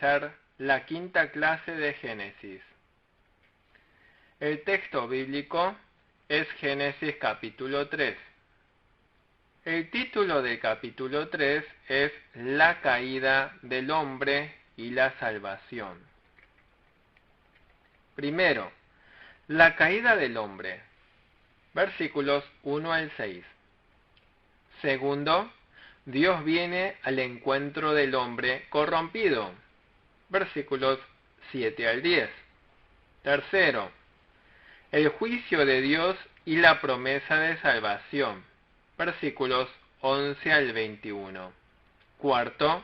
analizar la quinta clase de Génesis. El texto bíblico es Génesis capítulo 3. El título del capítulo 3 es La caída del hombre y la salvación. Primero, la caída del hombre, versículos 1 al 6. Segundo, Dios viene al encuentro del hombre corrompido, versículos 7 al 10. Tercero, el juicio de Dios y la promesa de salvación, versículos 11 al 21. Cuarto,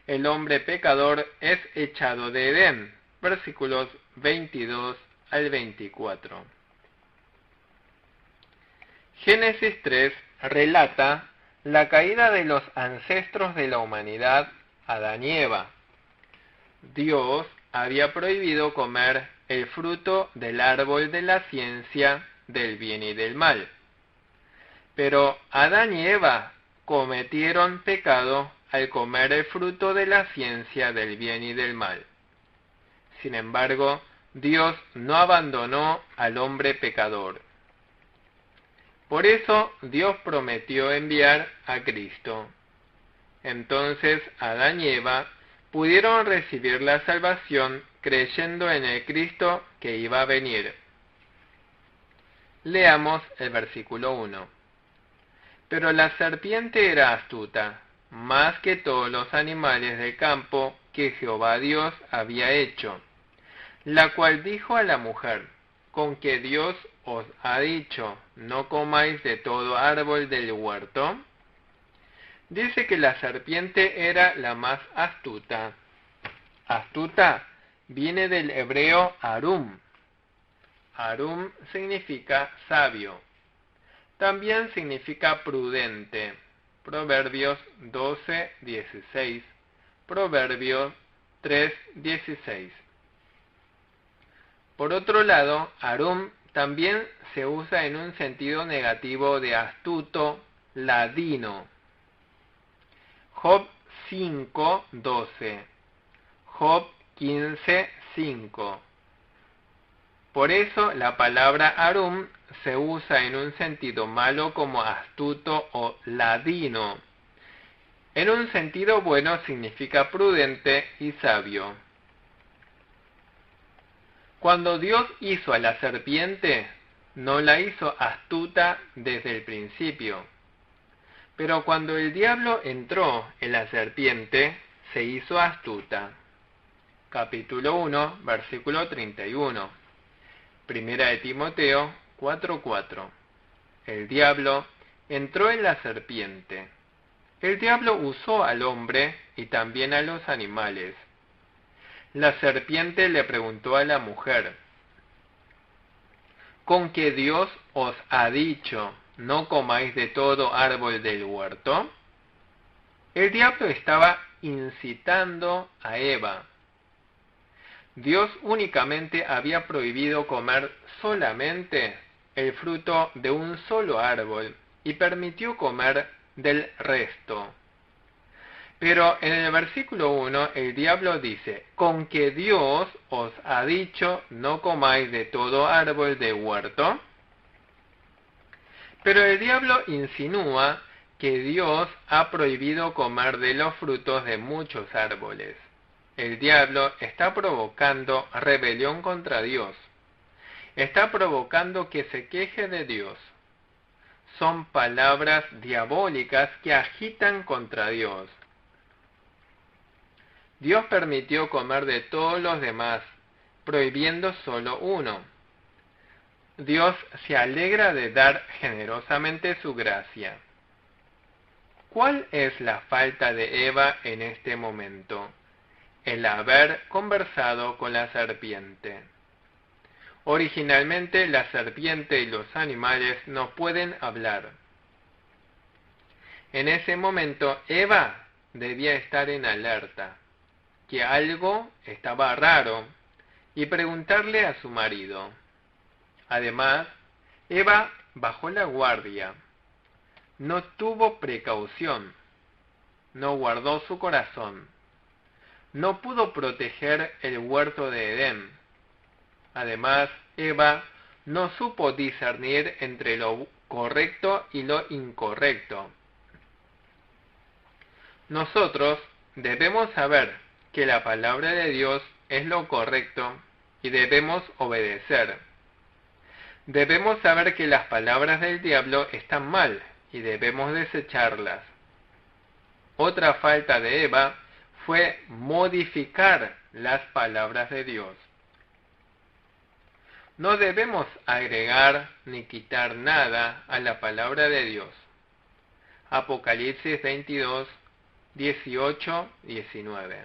el hombre pecador es echado de Edén, versículos 22 al 24. Génesis 3 relata la caída de los ancestros de la humanidad, Adán y Eva. Dios había prohibido comer el fruto del árbol de la ciencia del bien y del mal. Pero Adán y Eva cometieron pecado al comer el fruto de la ciencia del bien y del mal. Sin embargo, Dios no abandonó al hombre pecador. Por eso Dios prometió enviar a Cristo. Entonces Adán y Eva pudieron recibir la salvación creyendo en el Cristo que iba a venir. Leamos el versículo 1. Pero la serpiente era astuta, más que todos los animales del campo que Jehová Dios había hecho, la cual dijo a la mujer: ¿con que Dios os ha dicho, no comáis de todo árbol del huerto? Dice que la serpiente era la más astuta. Astuta viene del hebreo arum. Arum significa sabio. También significa prudente. Proverbios 12:16. Proverbios 3:16. Por otro lado, arum también se usa en un sentido negativo de astuto, ladino. Job 5:12. Job 15:5. Por eso la palabra arum se usa en un sentido malo como astuto o ladino. En un sentido bueno significa prudente y sabio. Cuando Dios hizo a la serpiente, no la hizo astuta desde el principio. Pero cuando el diablo entró en la serpiente, se hizo astuta. Capítulo 1, versículo 31. Primera de Timoteo 4:4. El diablo entró en la serpiente. El diablo usó al hombre y también a los animales. La serpiente le preguntó a la mujer: ¿con que Dios os ha dicho, no comáis de todo árbol del huerto? El diablo estaba incitando a Eva. Dios únicamente había prohibido comer solamente el fruto de un solo árbol y permitió comer del resto. Pero en el versículo 1 el diablo dice: ¿con que Dios os ha dicho, no comáis de todo árbol del huerto? Pero el diablo insinúa que Dios ha prohibido comer de los frutos de muchos árboles. El diablo está provocando rebelión contra Dios. Está provocando que se queje de Dios. Son palabras diabólicas que agitan contra Dios. Dios permitió comer de todos los demás, prohibiendo solo uno. Dios se alegra de dar generosamente su gracia. ¿Cuál es la falta de Eva en este momento? El haber conversado con la serpiente. Originalmente la serpiente y los animales no pueden hablar. En ese momento Eva debía estar en alerta, que algo estaba raro, y preguntarle a su marido. Además, Eva bajó la guardia, no tuvo precaución, no guardó su corazón, no pudo proteger el huerto de Edén. Además, Eva no supo discernir entre lo correcto y lo incorrecto. Nosotros debemos saber que la palabra de Dios es lo correcto y debemos obedecer. Debemos saber que las palabras del diablo están mal y debemos desecharlas. Otra falta de Eva fue modificar las palabras de Dios. No debemos agregar ni quitar nada a la palabra de Dios. Apocalipsis 22, 18, 19.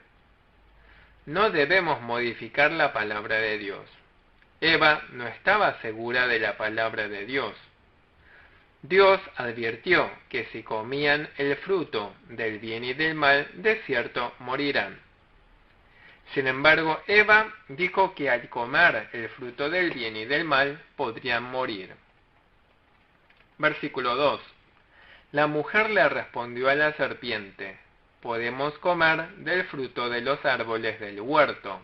No debemos modificar la palabra de Dios. Eva no estaba segura de la palabra de Dios. Dios advirtió que si comían el fruto del bien y del mal, de cierto morirán. Sin embargo, Eva dijo que al comer el fruto del bien y del mal, podrían morir. Versículo 2. La mujer le respondió a la serpiente: podemos comer del fruto de los árboles del huerto.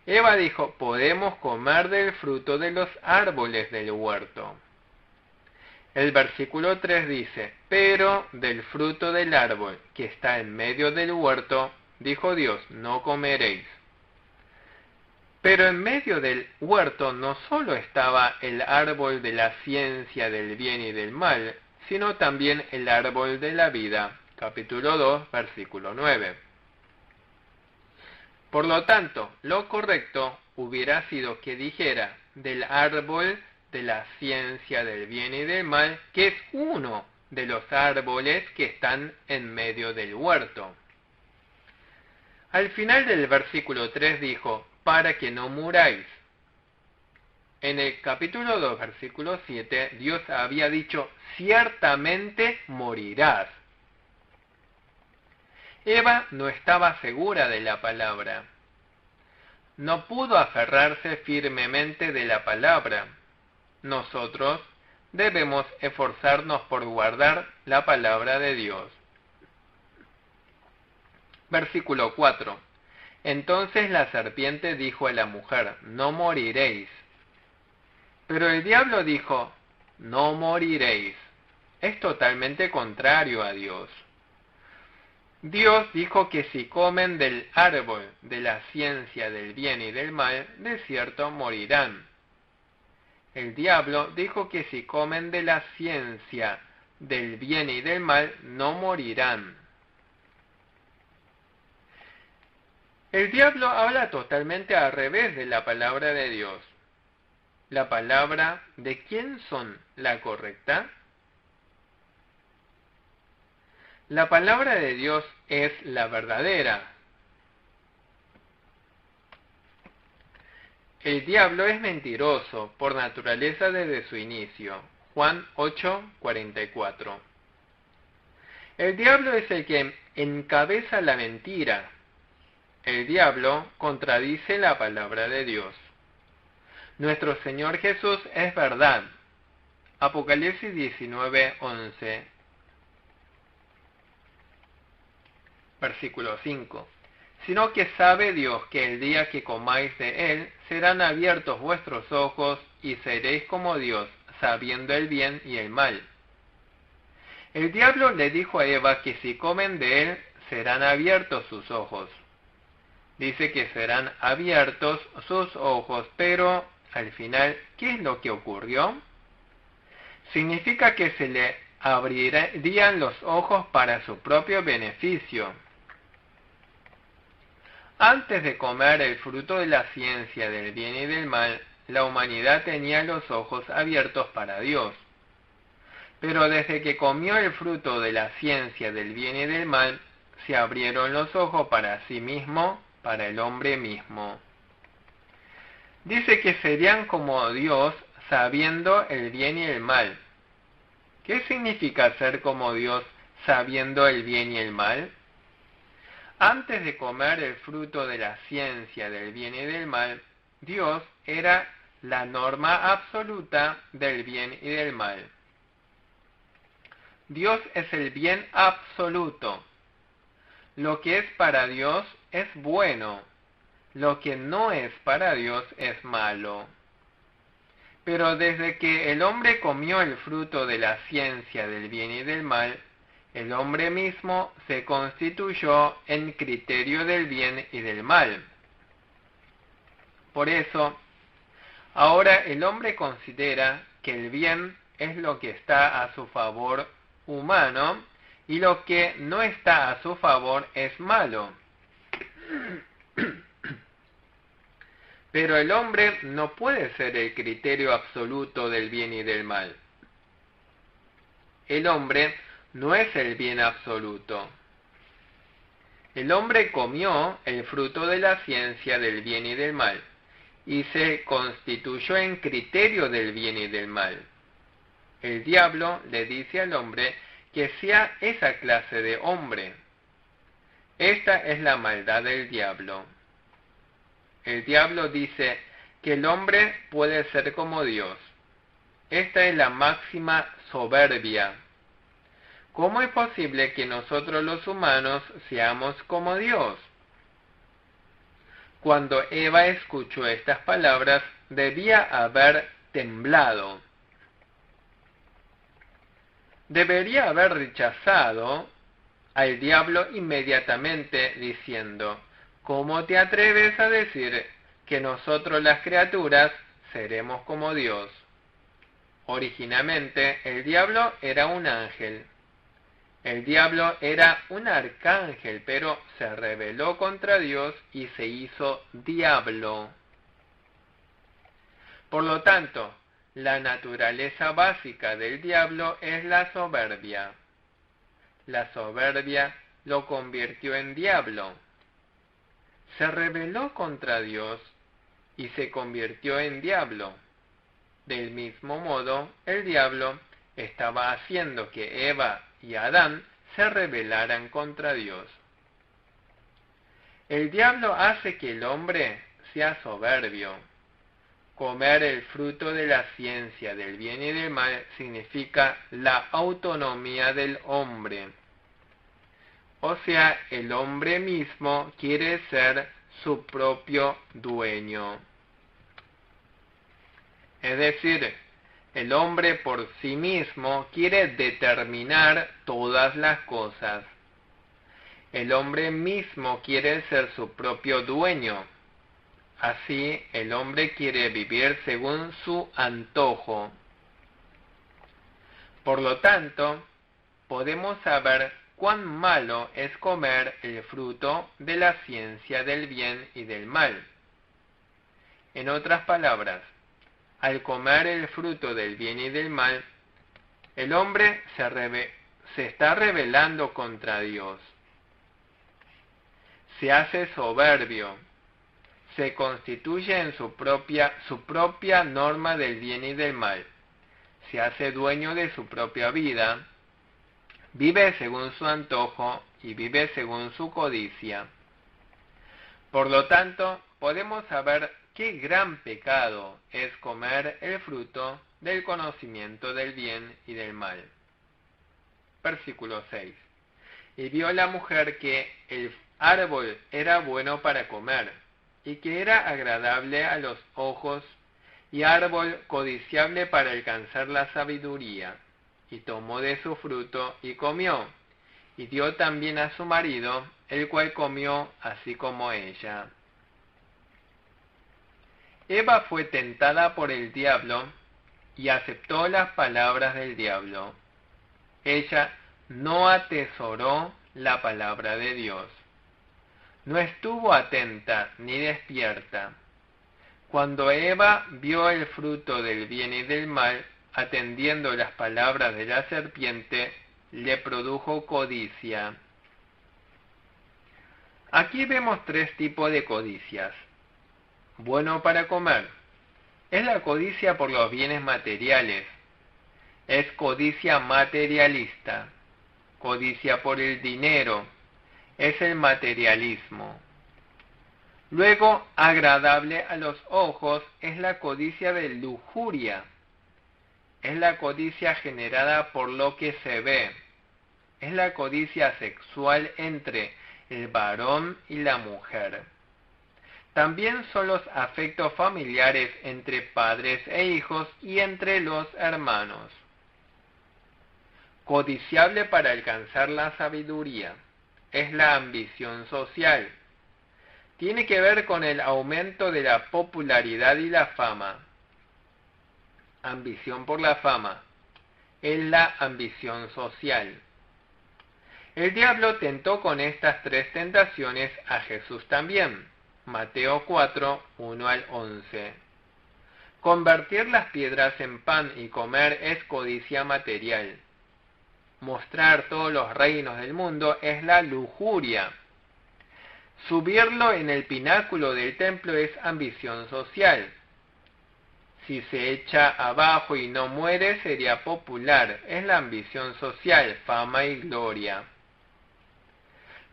Eva dijo: podemos comer del fruto de los árboles del huerto. El versículo 3 dice: pero del fruto del árbol que está en medio del huerto, dijo Dios, no comeréis. Pero en medio del huerto no solo estaba el árbol de la ciencia del bien y del mal, sino también el árbol de la vida. Capítulo 2, versículo 9. Por lo tanto, lo correcto hubiera sido que dijera del árbol de la ciencia del bien y del mal, que es uno de los árboles que están en medio del huerto. Al final del versículo 3 dijo: para que no muráis. En el capítulo 2, versículo 7, Dios había dicho: ciertamente morirás. Eva no estaba segura de la palabra. No pudo aferrarse firmemente de la palabra. Nosotros debemos esforzarnos por guardar la palabra de Dios. Versículo 4. Entonces la serpiente dijo a la mujer: no moriréis. Pero el diablo dijo: no moriréis. Es totalmente contrario a Dios. Dios dijo que si comen del árbol de la ciencia del bien y del mal, de cierto morirán. El diablo dijo que si comen de la ciencia del bien y del mal, no morirán. El diablo habla totalmente al revés de la palabra de Dios. ¿La palabra de quién son la correcta? La palabra de Dios es la verdadera. El diablo es mentiroso por naturaleza desde su inicio. Juan 8:44. El diablo es el que encabeza la mentira. El diablo contradice la palabra de Dios. Nuestro Señor Jesús es verdad. Apocalipsis 19:11. Versículo 5. Sino que sabe Dios que el día que comáis de él, serán abiertos vuestros ojos y seréis como Dios, sabiendo el bien y el mal. El diablo le dijo a Eva que si comen de él, serán abiertos sus ojos. Dice que serán abiertos sus ojos, pero al final, ¿qué es lo que ocurrió? Significa que se le abrirían los ojos para su propio beneficio. Antes de comer el fruto de la ciencia del bien y del mal, la humanidad tenía los ojos abiertos para Dios. Pero desde que comió el fruto de la ciencia del bien y del mal, se abrieron los ojos para sí mismo, para el hombre mismo. Dice que serían como Dios, sabiendo el bien y el mal. ¿Qué significa ser como Dios, sabiendo el bien y el mal? Antes de comer el fruto de la ciencia del bien y del mal, Dios era la norma absoluta del bien y del mal. Dios es el bien absoluto. lo que es para Dios es bueno, lo que no es para Dios es malo. Pero desde que el hombre comió el fruto de la ciencia del bien y del mal, el hombre mismo se constituyó en criterio del bien y del mal. Por eso, ahora el hombre considera que el bien es lo que está a su favor humano y lo que no está a su favor es malo. Pero el hombre no puede ser el criterio absoluto del bien y del mal. El hombre no es el bien absoluto. El hombre comió el fruto de la ciencia del bien y del mal, y se constituyó en criterio del bien y del mal. El diablo le dice al hombre que sea esa clase de hombre. Esta es la maldad del diablo. El diablo dice que el hombre puede ser como Dios. Esta es la máxima soberbia. ¿Cómo es posible que nosotros los humanos seamos como Dios? Cuando Eva escuchó estas palabras, debía haber temblado. Debería haber rechazado al diablo inmediatamente diciendo: ¿cómo te atreves a decir que nosotros las criaturas seremos como Dios? Originalmente el diablo era un ángel. El diablo era un arcángel, pero se rebeló contra Dios y se hizo diablo. Por lo tanto, la naturaleza básica del diablo es la soberbia. La soberbia lo convirtió en diablo. Se rebeló contra Dios y se convirtió en diablo. Del mismo modo, el diablo estaba haciendo que Eva y Adán se rebelaran contra Dios. El diablo hace que el hombre sea soberbio. Comer el fruto de la ciencia del bien y del mal significa la autonomía del hombre. O sea, el hombre mismo quiere ser su propio dueño. Es decir, el hombre por sí mismo quiere determinar todas las cosas. El hombre mismo quiere ser su propio dueño. Así, el hombre quiere vivir según su antojo. Por lo tanto, podemos saber cuán malo es comer el fruto de la ciencia del bien y del mal. En otras palabras, al comer el fruto del bien y del mal, el hombre se está rebelando contra Dios. Se hace soberbio, se constituye en su propia norma del bien y del mal, se hace dueño de su propia vida, vive según su antojo y vive según su codicia. Por lo tanto, podemos saber qué gran pecado es comer el fruto del conocimiento del bien y del mal. Versículo 6. Y vio la mujer que el árbol era bueno para comer, y que era agradable a los ojos, y árbol codiciable para alcanzar la sabiduría. Y tomó de su fruto y comió, y dio también a su marido, el cual comió así como ella. Eva fue tentada por el diablo y aceptó las palabras del diablo. Ella no atesoró la palabra de Dios. No estuvo atenta ni despierta. Cuando Eva vio el fruto del bien y del mal, atendiendo las palabras de la serpiente, le produjo codicia. Aquí vemos tres tipos de codicias. Bueno para comer. Es la codicia por los bienes materiales. Es codicia materialista. Codicia por el dinero. Es el materialismo. Luego, agradable a los ojos es la codicia de lujuria. Es la codicia generada por lo que se ve. Es la codicia sexual entre el varón y la mujer. También son los afectos familiares entre padres e hijos y entre los hermanos. Codiciable para alcanzar la sabiduría es la ambición social. Tiene que ver con el aumento de la popularidad y la fama. Ambición por la fama es la ambición social. El diablo tentó con estas tres tentaciones a Jesús también. Mateo 4, 1 al 11. Convertir las piedras en pan y comer es codicia material. Mostrar todos los reinos del mundo es la lujuria. Subirlo en el pináculo del templo es ambición social. Si se echa abajo y no muere, sería popular. Es la ambición social, fama y gloria.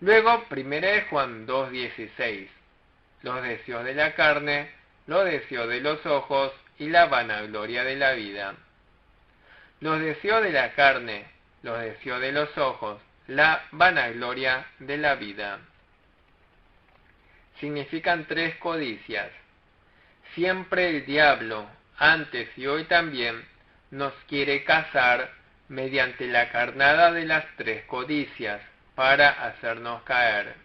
Luego, 1 Juan 2:16. Los deseos de la carne, los deseos de los ojos y la vanagloria de la vida. Los deseos de la carne, los deseos de los ojos, la vanagloria de la vida. Significan tres codicias. Siempre el diablo, antes y hoy también, nos quiere cazar mediante la carnada de las tres codicias para hacernos caer.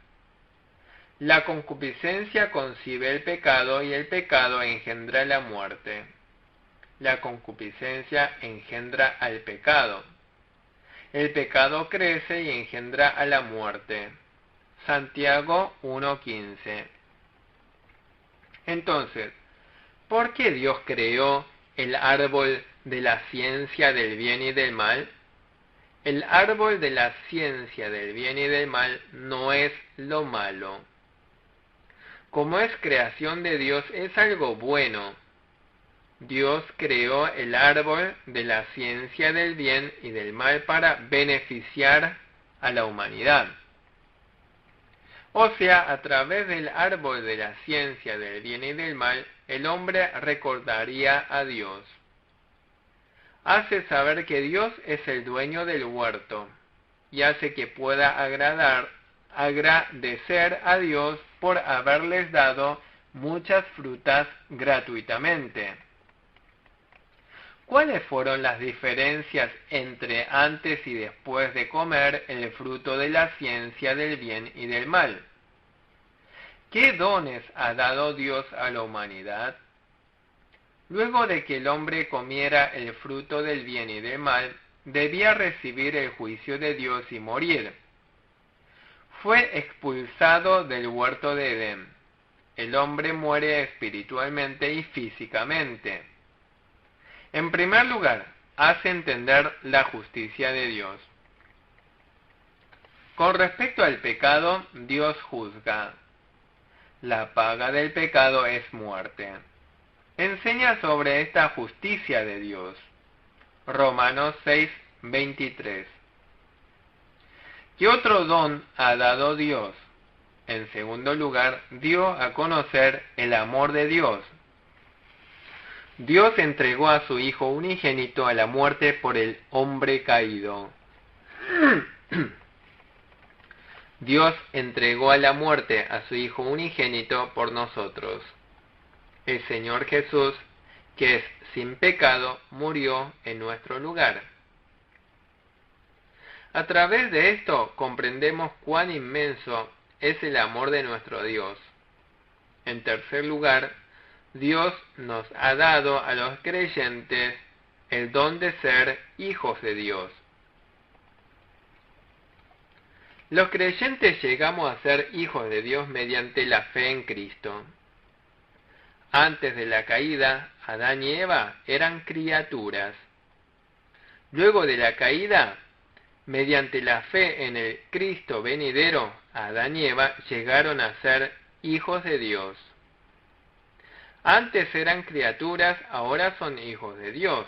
La concupiscencia concibe el pecado y el pecado engendra la muerte. La concupiscencia engendra al pecado. El pecado crece y engendra a la muerte. Santiago 1:15. Entonces, ¿por qué Dios creó el árbol de la ciencia del bien y del mal? El árbol de la ciencia del bien y del mal no es lo malo. Como es creación de Dios, es algo bueno. Dios creó el árbol de la ciencia del bien y del mal para beneficiar a la humanidad. O sea, a través del árbol de la ciencia del bien y del mal, el hombre recordaría a Dios. Hace saber que Dios es el dueño del huerto y hace que pueda agradecer a Dios por haberles dado muchas frutas gratuitamente. ¿Cuáles fueron las diferencias entre antes y después de comer el fruto de la ciencia del bien y del mal? ¿Qué dones ha dado Dios a la humanidad? Luego de que el hombre comiera el fruto del bien y del mal, debía recibir el juicio de Dios y morir. Fue expulsado del huerto de Edén. El hombre muere espiritualmente y físicamente. En primer lugar, hace entender la justicia de Dios. Con respecto al pecado, Dios juzga. La paga del pecado es muerte. Enseña sobre esta justicia de Dios. Romanos 6:23. ¿Qué otro don ha dado Dios? En segundo lugar, dio a conocer el amor de Dios. Dios entregó a su Hijo unigénito a la muerte por el hombre caído. Dios entregó a la muerte a su Hijo unigénito por nosotros. El Señor Jesús, que es sin pecado, murió en nuestro lugar. A través de esto comprendemos cuán inmenso es el amor de nuestro Dios. En tercer lugar, Dios nos ha dado a los creyentes el don de ser hijos de Dios. Los creyentes llegamos a ser hijos de Dios mediante la fe en Cristo. Antes de la caída, Adán y Eva eran criaturas. Luego de la caída, mediante la fe en el Cristo venidero, Adán y Eva llegaron a ser hijos de Dios. Antes eran criaturas, ahora son hijos de Dios.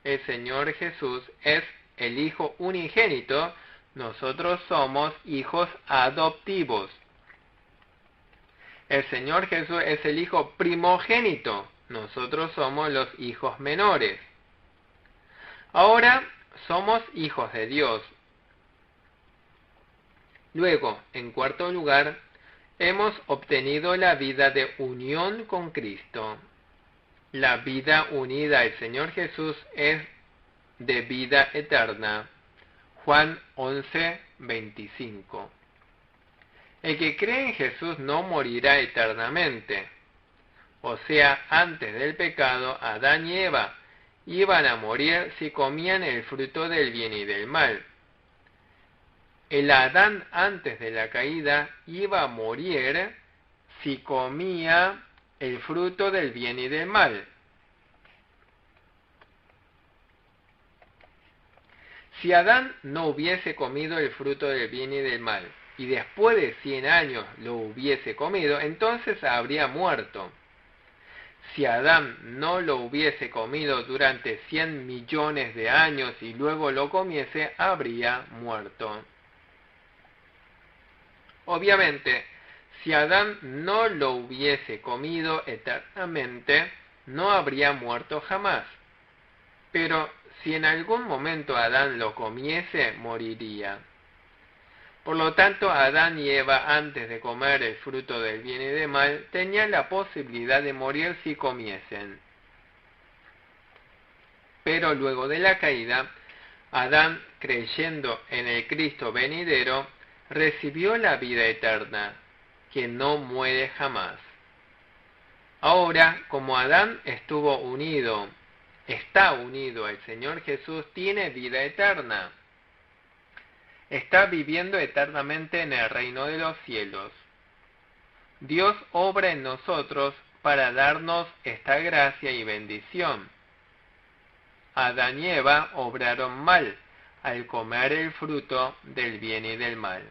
El Señor Jesús es el Hijo unigénito, nosotros somos hijos adoptivos. El Señor Jesús es el Hijo primogénito, nosotros somos los hijos menores. Ahora somos hijos de Dios. Luego, en cuarto lugar, hemos obtenido la vida de unión con Cristo. La vida unida al Señor Jesús es de vida eterna. Juan 11:25. El que cree en Jesús no morirá eternamente. O sea, antes del pecado, Adán y Eva iban a morir si comían el fruto del bien y del mal. El Adán antes de la caída iba a morir si comía el fruto del bien y del mal. Si Adán no hubiese comido el fruto del bien y del mal, y después de 100 años lo hubiese comido, entonces habría muerto. Si Adán no lo hubiese comido durante 100 millones de años y luego lo comiese, habría muerto. Obviamente, si Adán no lo hubiese comido eternamente, no habría muerto jamás. Pero si en algún momento Adán lo comiese, moriría. Por lo tanto, Adán y Eva, antes de comer el fruto del bien y del mal, tenían la posibilidad de morir si comiesen. Pero luego de la caída, Adán, creyendo en el Cristo venidero, recibió la vida eterna, que no muere jamás. Ahora, como Adán está unido al Señor Jesús, tiene vida eterna. Está viviendo eternamente en el reino de los cielos. Dios obra en nosotros para darnos esta gracia y bendición. Adán y Eva obraron mal al comer el fruto del bien y del mal.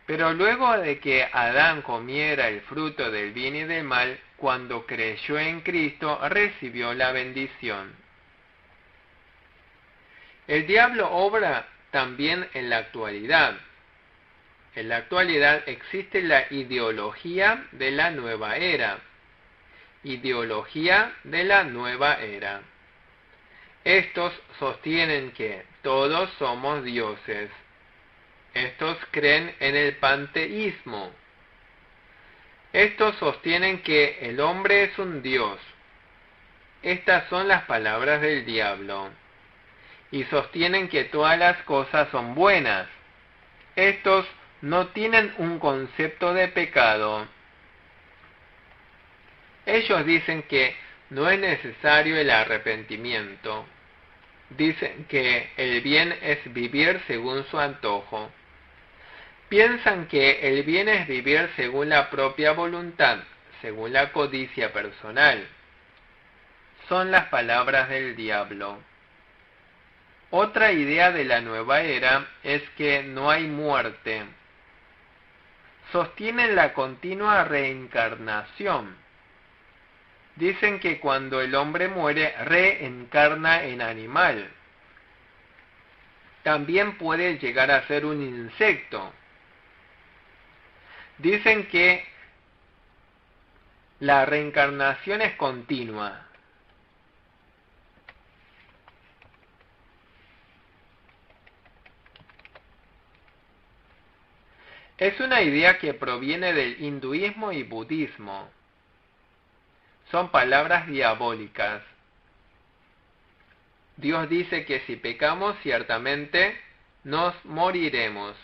Pero luego de que Adán comiera el fruto del bien y del mal, cuando creyó en Cristo, recibió la bendición. El diablo obra también en la actualidad. En la actualidad existe la ideología de la nueva era. Ideología de la nueva era. Estos sostienen que todos somos dioses. Estos creen en el panteísmo. Estos sostienen que el hombre es un dios. Estas son las palabras del diablo. Y sostienen que todas las cosas son buenas. Estos no tienen un concepto de pecado. Ellos dicen que no es necesario el arrepentimiento. Dicen que el bien es vivir según su antojo. Piensan que el bien es vivir según la propia voluntad, según la codicia personal. Son las palabras del diablo. Otra idea de la nueva era es que no hay muerte. Sostienen la continua reencarnación. Dicen que cuando el hombre muere, reencarna en animal. También puede llegar a ser un insecto. Dicen que la reencarnación es continua. Es una idea que proviene del hinduismo y budismo. Son palabras diabólicas. Dios dice que si pecamos, ciertamente nos moriremos.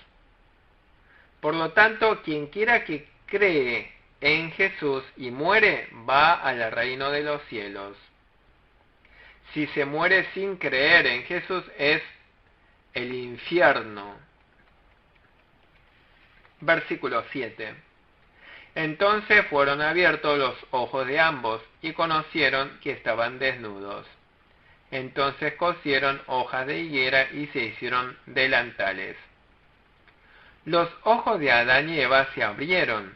Por lo tanto, quien quiera que cree en Jesús y muere, va al reino de los cielos. Si se muere sin creer en Jesús, es el infierno. Versículo 7. Entonces fueron abiertos los ojos de ambos y conocieron que estaban desnudos. Entonces cosieron hojas de higuera y se hicieron delantales. Los ojos de Adán y Eva se abrieron.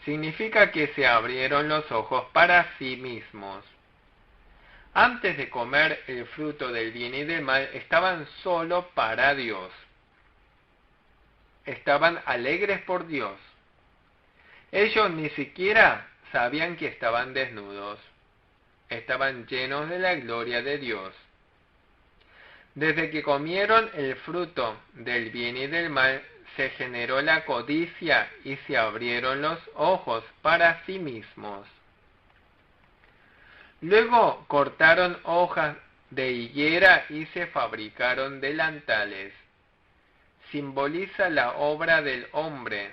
Significa que se abrieron los ojos para sí mismos. Antes de comer el fruto del bien y del mal, estaban solo para Dios. Estaban alegres por Dios. Ellos ni siquiera sabían que estaban desnudos. Estaban llenos de la gloria de Dios. Desde que comieron el fruto del bien y del mal, se generó la codicia y se abrieron los ojos para sí mismos. Luego cortaron hojas de higuera y se fabricaron delantales. Simboliza la obra del hombre.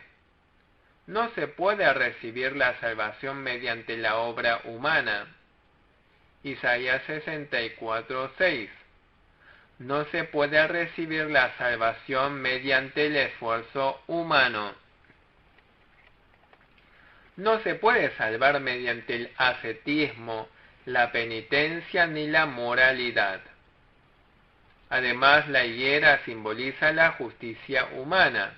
No se puede recibir la salvación mediante la obra humana. Isaías 64:6. No se puede recibir la salvación mediante el esfuerzo humano. No se puede salvar mediante el ascetismo, la penitencia ni la moralidad. Además, la higuera simboliza la justicia humana.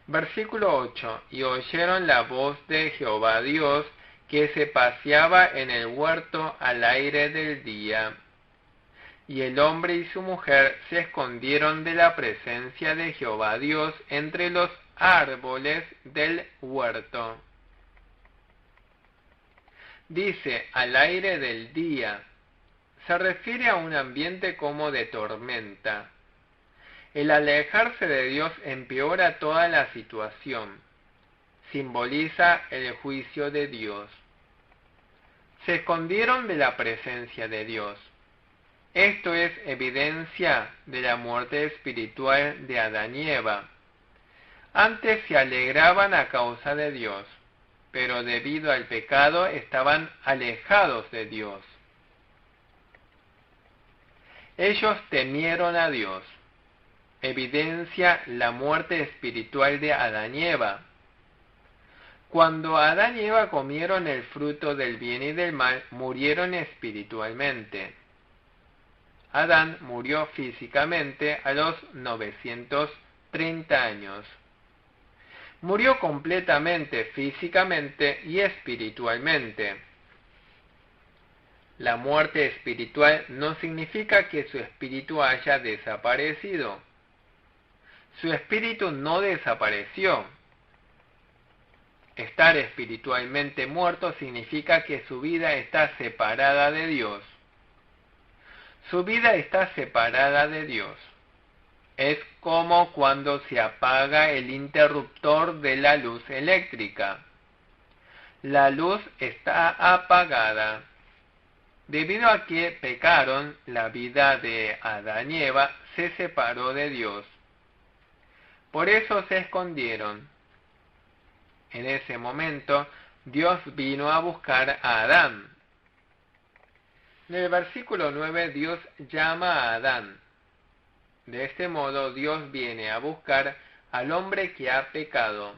Versículo 8. Y oyeron la voz de Jehová Dios, que se paseaba en el huerto al aire del día. Y el hombre y su mujer se escondieron de la presencia de Jehová Dios entre los árboles del huerto. Dice, al aire del día. Se refiere a un ambiente como de tormenta. El alejarse de Dios empeora toda la situación. Simboliza el juicio de Dios. Se escondieron de la presencia de Dios. Esto es evidencia de la muerte espiritual de Adán y Eva. Antes se alegraban a causa de Dios, pero debido al pecado estaban alejados de Dios. Ellos temieron a Dios. Evidencia la muerte espiritual de Adán y Eva. Cuando Adán y Eva comieron el fruto del bien y del mal, murieron espiritualmente. Adán murió físicamente a los 930 años. Murió completamente físicamente y espiritualmente. La muerte espiritual no significa que su espíritu haya desaparecido. Su espíritu no desapareció. Estar espiritualmente muerto significa que su vida está separada de Dios. Su vida está separada de Dios. Es como cuando se apaga el interruptor de la luz eléctrica. La luz está apagada. Debido a que pecaron, la vida de Adán y Eva se separó de Dios. Por eso se escondieron. En ese momento, Dios vino a buscar a Adán. En el versículo 9, Dios llama a Adán. De este modo, Dios viene a buscar al hombre que ha pecado.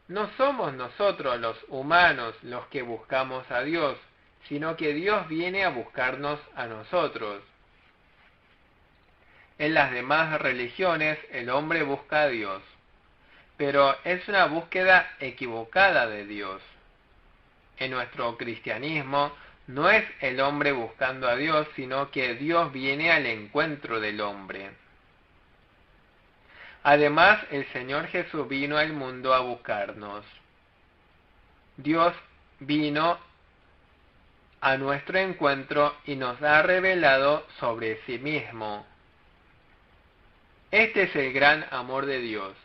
No somos nosotros los humanos los que buscamos a Dios, sino que Dios viene a buscarnos a nosotros. En las demás religiones, el hombre busca a Dios, pero es una búsqueda equivocada de Dios. En nuestro cristianismo, no es el hombre buscando a Dios, sino que Dios viene al encuentro del hombre. Además, el Señor Jesús vino al mundo a buscarnos. Dios vino a nuestro encuentro y nos ha revelado sobre sí mismo. Este es el gran amor de Dios.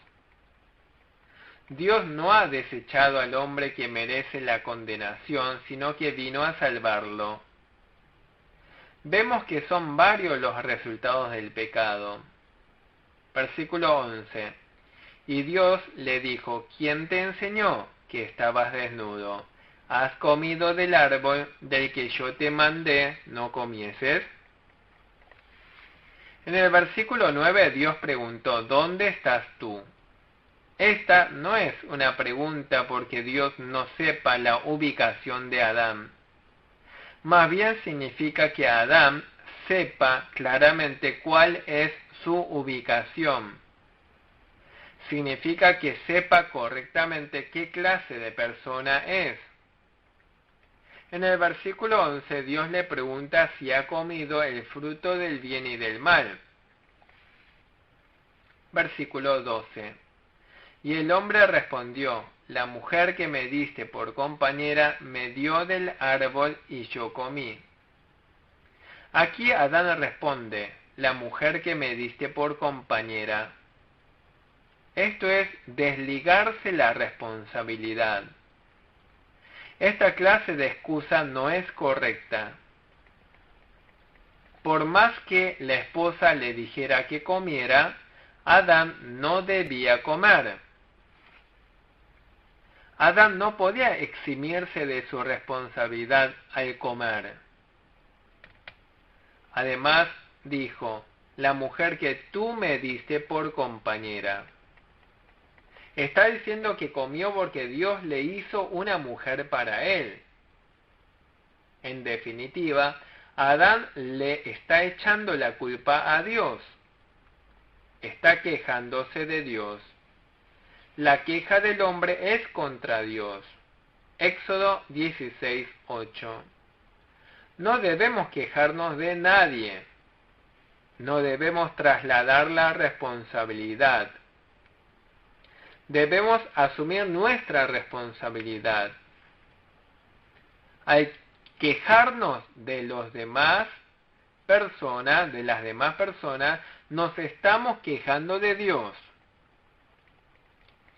Dios no ha desechado al hombre que merece la condenación, sino que vino a salvarlo. Vemos que son varios los resultados del pecado. Versículo 11. Y Dios le dijo, ¿quién te enseñó que estabas desnudo? ¿Has comido del árbol del que yo te mandé no comieses? En el versículo 9 Dios preguntó, ¿dónde estás tú? Esta no es una pregunta porque Dios no sepa la ubicación de Adán. Más bien significa que Adán sepa claramente cuál es su ubicación. Significa que sepa correctamente qué clase de persona es. En el versículo 11 Dios le pregunta si ha comido el fruto del bien y del mal. Versículo 12. Y el hombre respondió, la mujer que me diste por compañera me dio del árbol y yo comí. Aquí Adán responde, la mujer que me diste por compañera. esto es desligarse la responsabilidad. Esta clase de excusa no es correcta. Por más que la esposa le dijera que comiera, Adán no debía comer. Adán no podía eximirse de su responsabilidad al comer. Además, dijo, la mujer que tú me diste por compañera. Está diciendo que comió porque Dios le hizo una mujer para él. En definitiva, Adán le está echando la culpa a Dios. Está quejándose de Dios. La queja del hombre es contra Dios. Éxodo 16:8. No debemos quejarnos de nadie. No debemos trasladar la responsabilidad. Debemos asumir nuestra responsabilidad. Al quejarnos de los demás personas, de las demás personas, nos estamos quejando de Dios.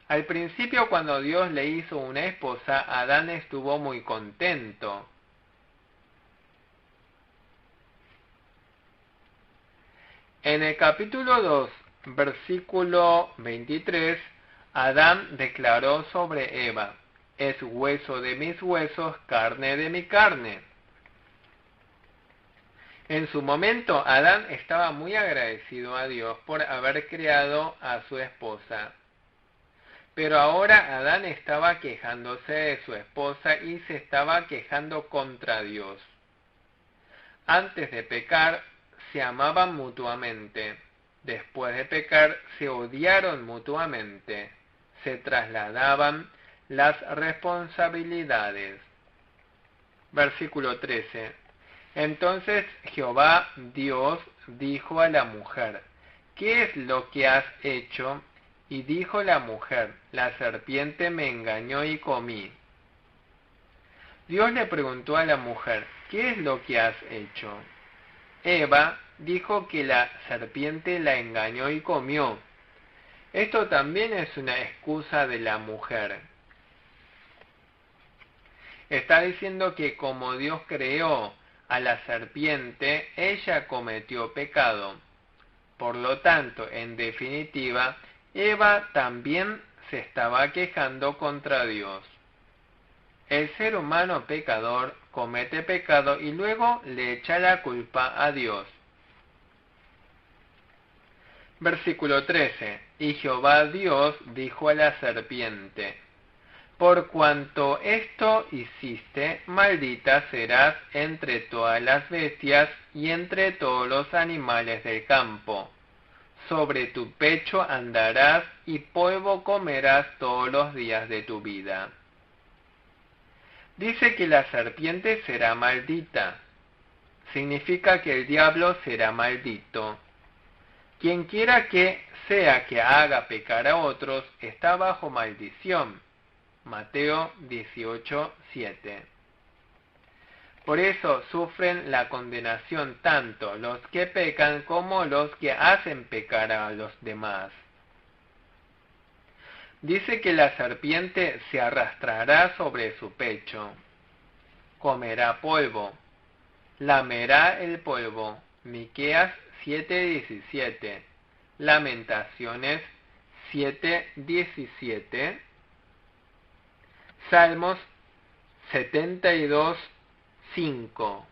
Al principio, cuando Dios le hizo una esposa, Adán estuvo muy contento. En el capítulo 2, versículo 23, Adán declaró sobre Eva, es hueso de mis huesos, carne de mi carne. En su momento, Adán estaba muy agradecido a Dios por haber creado a su esposa. Pero ahora Adán estaba quejándose de su esposa y se estaba quejando contra Dios. Antes de pecar, se amaban mutuamente. Después de pecar, se odiaron mutuamente. Se trasladaban las responsabilidades. Versículo 13. Entonces Jehová Dios dijo a la mujer, ¿qué es lo que has hecho? Y dijo la mujer, la serpiente me engañó y comí. Dios le preguntó a la mujer, ¿qué es lo que has hecho? Eva dijo que la serpiente la engañó y comió. Esto también es una excusa de la mujer. Está diciendo que como Dios creó a la serpiente, ella cometió pecado. Por lo tanto, en definitiva, Eva también se estaba quejando contra Dios. El ser humano pecador comete pecado y luego le echa la culpa a Dios. Versículo 13. Y Jehová Dios dijo a la serpiente, por cuanto esto hiciste, maldita serás entre todas las bestias y entre todos los animales del campo. Sobre tu pecho andarás y polvo comerás todos los días de tu vida. Dice que la serpiente será maldita. Significa que el diablo será maldito. Quien quiera que sea que haga pecar a otros está bajo maldición. Mateo 18:7. Por eso sufren la condenación tanto los que pecan como los que hacen pecar a los demás. Dice que la serpiente se arrastrará sobre su pecho, comerá polvo, lamerá el polvo. Miqueas 7:17, Lamentaciones 7:17, Salmos 72:5.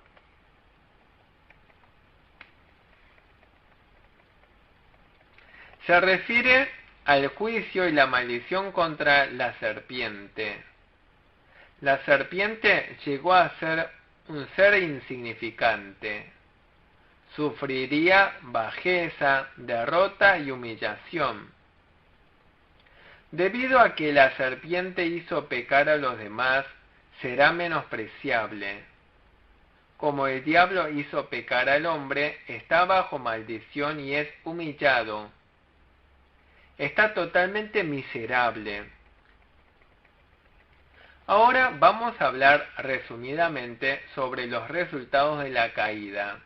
Se refiere al juicio y la maldición contra la serpiente. La serpiente llegó a ser un ser insignificante. Sufriría bajeza, derrota y humillación. Debido a que la serpiente hizo pecar a los demás, será menospreciable. Como el diablo hizo pecar al hombre, está bajo maldición y es humillado. Está totalmente miserable. Ahora vamos a hablar resumidamente sobre los resultados de la caída.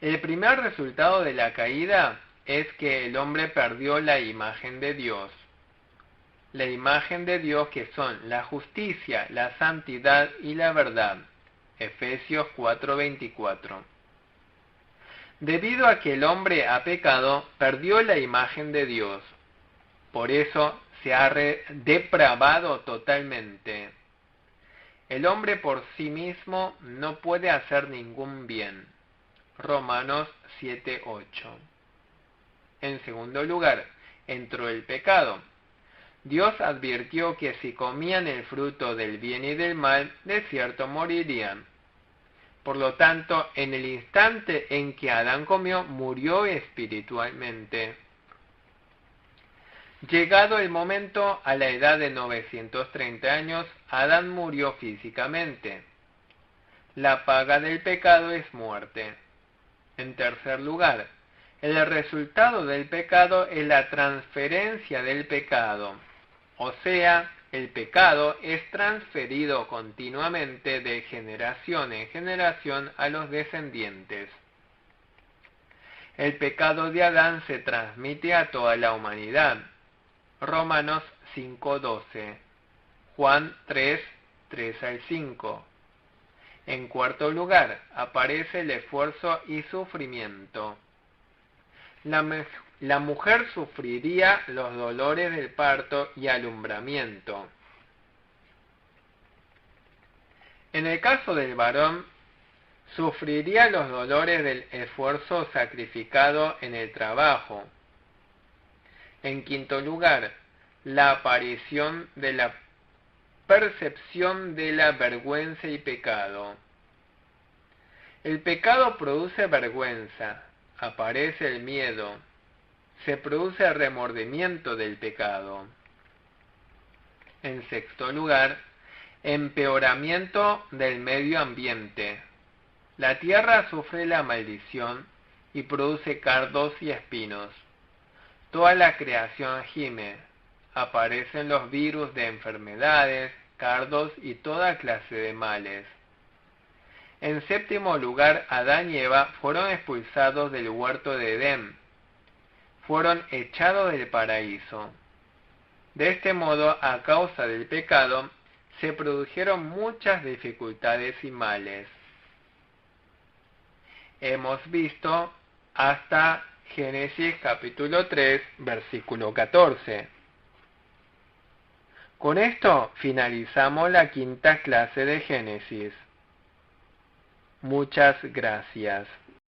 El primer resultado de la caída es que el hombre perdió la imagen de Dios. La imagen de Dios que son la justicia, la santidad y la verdad. Efesios 4:24. Debido a que el hombre ha pecado, perdió la imagen de Dios. Por eso se ha depravado totalmente. El hombre por sí mismo no puede hacer ningún bien. Romanos 7:8. En segundo lugar, entró el pecado. Dios advirtió que si comían el fruto del bien y del mal, de cierto morirían. Por lo tanto, en el instante en que Adán comió, murió espiritualmente. Llegado el momento, a la edad de 930 años, Adán murió físicamente. La paga del pecado es muerte. En tercer lugar, el resultado del pecado es la transferencia del pecado. O sea, el pecado es transferido continuamente de generación en generación a los descendientes. El pecado de Adán se transmite a toda la humanidad. Romanos 5:12, Juan 3:3 al 5. En cuarto lugar, aparece el esfuerzo y sufrimiento. La mujer sufriría los dolores del parto y alumbramiento. En el caso del varón, sufriría los dolores del esfuerzo sacrificado en el trabajo. En quinto lugar, la aparición de la percepción de la vergüenza y pecado. El pecado produce vergüenza, aparece el miedo, se produce el remordimiento del pecado. En sexto lugar, empeoramiento del medio ambiente. La tierra sufre la maldición y produce cardos y espinos. Toda la creación gime, aparecen los virus de enfermedades, cardos y toda clase de males. En séptimo lugar, Adán y Eva fueron expulsados del huerto de Edén. Fueron echados del paraíso. De este modo, a causa del pecado, se produjeron muchas dificultades y males. Hemos visto hasta Génesis capítulo 3, versículo 14. Con esto finalizamos la quinta clase de Génesis. Muchas gracias.